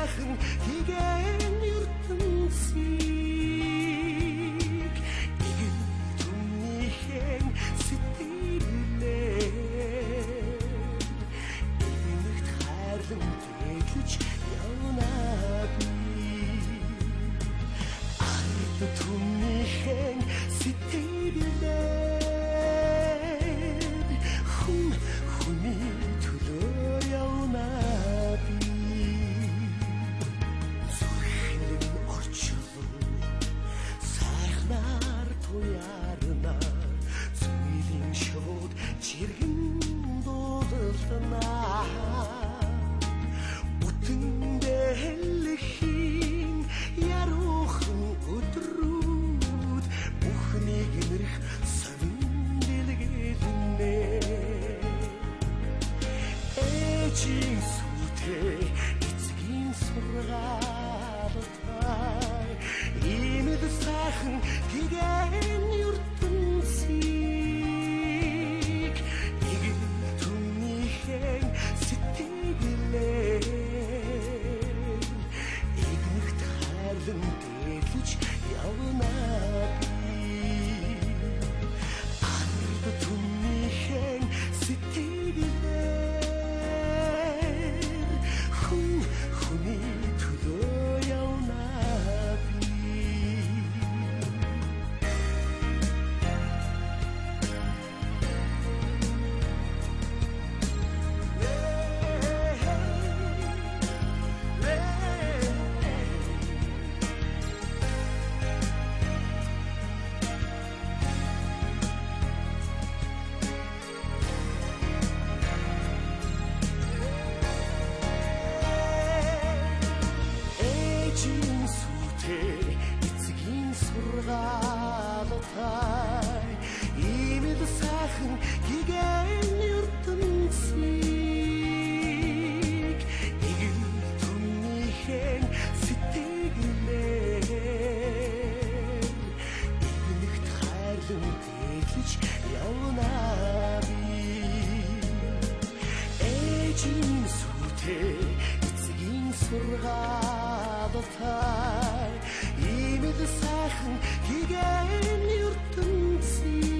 сайхан хийгэн ертөнцийг игэл түмнийхэн сэтгэлээр нэгт хайрлан тэглэж явна би ард түмнийхэн сэтгэлээр хүний төлөө явна би зүрхнэн орчлон сайхнаар туярна зүилийн шууд чиргэн дуудална бүтэн дэлхийн яруухан өдрүүд бүхнийг нэрх совин дэлгээлнэ ээжийн сүтээ эцгийн сургаалтай иймэл сайхан гигэн ертөнцийг игэл түмнийхэн сэтгэлээр игнэгт хайрлан дэглэж явна би ард түмнийхэн сэтгэлээр хүний төлөө явна би эцгийн сургаалтай иймэл сайхан гигэн ертөнцийг игэл түмнийхэн сэтгэлээр игнэгт хайрлан тэглэж явна би ээжийн сүтээ эцгийн сургаалтай иймэл сайхан гигэн ертөнцийг